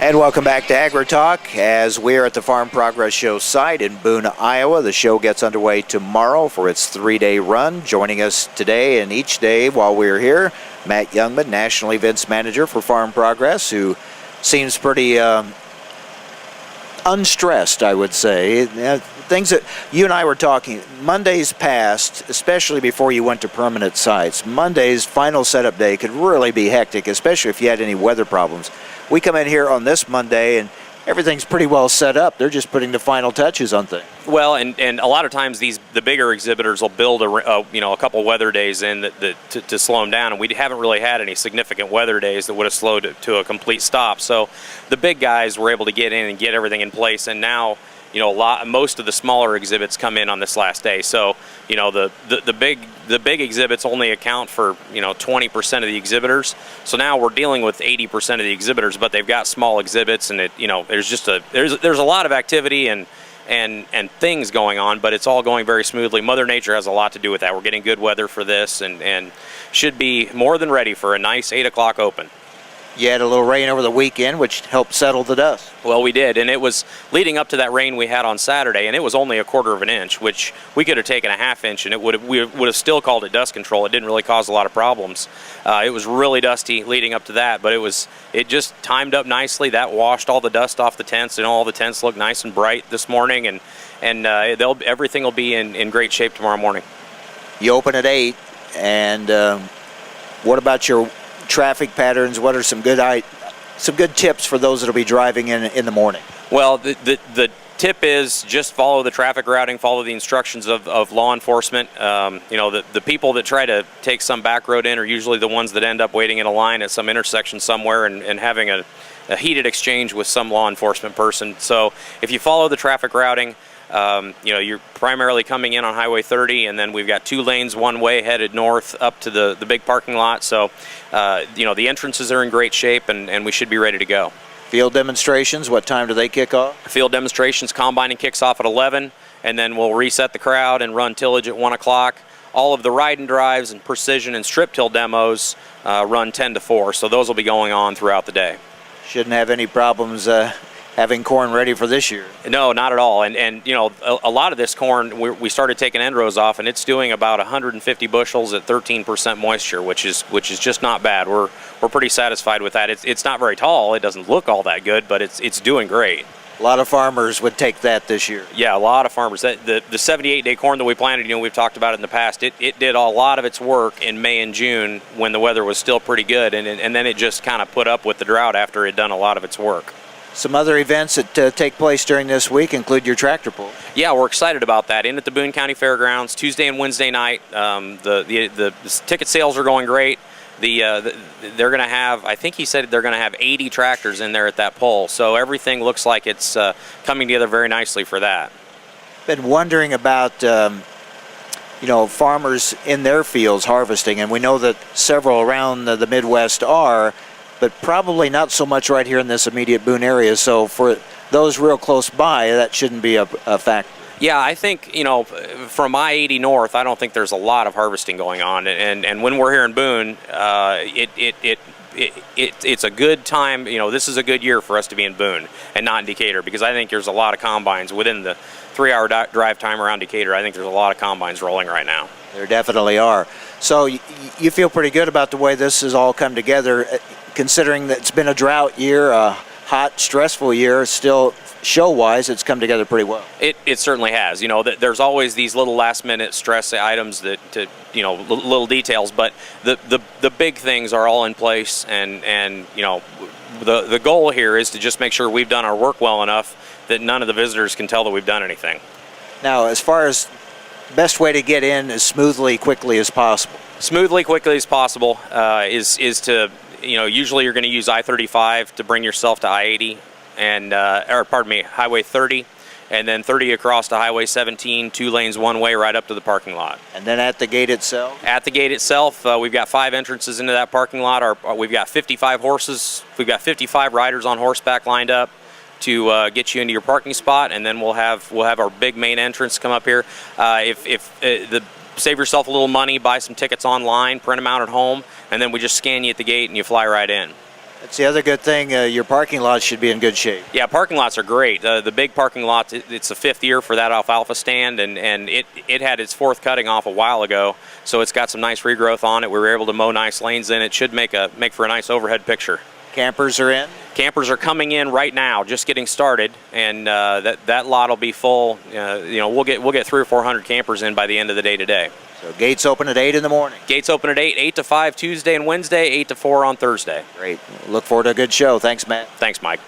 And welcome back to Agri Talk as we're at the Farm Progress Show site in Boone, Iowa. The show gets underway tomorrow for its 3-day run. Joining us today and each day while we're here, Matt Jungmann, National Events Manager for Farm Progress, who seems pretty unstressed, I would say. Things that you and I were talking, Mondays past, especially before you went to permanent sites, Monday's final setup day could really be hectic, especially if you had any weather problems. We come in here on this Monday and everything's pretty well set up. They're just putting the final touches on things. Well, and a lot of times the bigger exhibitors will build a couple weather days in to slow them down, and we haven't really had any significant weather days that would have slowed it to a complete stop. So the big guys were able to get in and get everything in place, and now most of the smaller exhibits come in on this last day. So the big exhibits only account for 20% of the exhibitors. So now we're dealing with 80% of the exhibitors, but they've got small exhibits, and there's a lot of activity and things going on, but it's all going very smoothly. Mother Nature has a lot to do with that. We're getting good weather for this, and should be more than ready for a nice 8 o'clock open. You had a little rain over the weekend, which helped settle the dust. Well, we did, and it was leading up to that rain we had on Saturday, and it was only 1/4 of an inch, which we could have taken 1/2 inch, and we would have still called it dust control. It didn't really cause a lot of problems. It was really dusty leading up to that, but it just timed up nicely. That washed all the dust off the tents, and all the tents look nice and bright this morning, and everything will be in great shape tomorrow morning. You open at 8, and what about your traffic patterns? What are some good tips for those that will be driving in the morning? Well, the tip is just follow the traffic routing, follow the instructions of law enforcement. The people that try to take some back road in are usually the ones that end up waiting in a line at some intersection somewhere and having a heated exchange with some law enforcement person. So if you follow the traffic routing, you're primarily coming in on Highway 30, and then we've got 2 lanes one way headed north up to the big parking lot. So, the entrances are in great shape, and we should be ready to go. Field demonstrations, what time do they kick off? Field demonstrations, combining kicks off at 11, and then we'll reset the crowd and run tillage at 1 o'clock. All of the ride and drives and precision and strip till demos run 10 to 4, so those will be going on throughout the day. Shouldn't have any problems having corn ready for this year. No, not at all. And a lot of this corn, we started taking end rows off, and it's doing about 150 bushels at 13% moisture, which is just not bad. We're pretty satisfied with that. It's not very tall. It doesn't look all that good, but it's doing great. A lot of farmers would take that this year. Yeah, a lot of farmers. The 78-day corn that we planted, we've talked about it in the past, it did a lot of its work in May and June when the weather was still pretty good, and then it just kind of put up with the drought after it had done a lot of its work. Some other events that take place during this week include your tractor pull. Yeah, we're excited about that. In at the Boone County Fairgrounds, Tuesday and Wednesday night. The ticket sales are going great. They're going to have, I think he said they're going to have 80 tractors in there at that pull. So everything looks like it's coming together very nicely for that. Been wondering about farmers in their fields harvesting, and we know that several around the Midwest are, but probably not so much right here in this immediate Boone area. So for those real close by, that shouldn't be a factor. Yeah, I think, from I-80 north, I don't think there's a lot of harvesting going on. And when we're here in Boone, it's a good time. This is a good year for us to be in Boone and not in Decatur, because I think there's a lot of combines within the 3-hour drive time around Decatur. I think there's a lot of combines rolling right now. There definitely are. So you feel pretty good about the way this has all come together, considering that it's been a drought year, a hot, stressful year. Still, show-wise, it's come together pretty well. It certainly has. There's always these little last-minute stress items little details, but the big things are all in place, and the goal here is to just make sure we've done our work well enough that none of the visitors can tell that we've done anything. Now, as far as best way to get in as smoothly, quickly as possible. Smoothly, quickly as possible is to, usually you're going to use I-35 to bring yourself to I-80 Highway 30, and then 30 across to Highway 17, 2 lanes one way right up to the parking lot. And then at the gate itself? At the gate itself, we've got 5 entrances into that parking lot. We've got 55 horses. We've got 55 riders on horseback lined up to get you into your parking spot, and then we'll have our big main entrance come up here. Save yourself a little money, buy some tickets online, print them out at home, and then we just scan you at the gate and you fly right in. That's the other good thing. Your parking lot should be in good shape. Yeah, parking lots are great. The big parking lot, it's the 5th year for that alfalfa stand, and it had its 4th cutting off a while ago, so it's got some nice regrowth on it. We were able to mow nice lanes in it. Should make for a nice overhead picture. Campers are in? Campers are coming in right now, just getting started, and that lot will be full. We'll get 300 or 400 campers in by the end of the day today. So gates open at 8 in the morning. Gates open at 8 to 5 Tuesday and Wednesday, 8 to 4 on Thursday. Great. Look forward to a good show. Thanks, Matt. Thanks, Mike.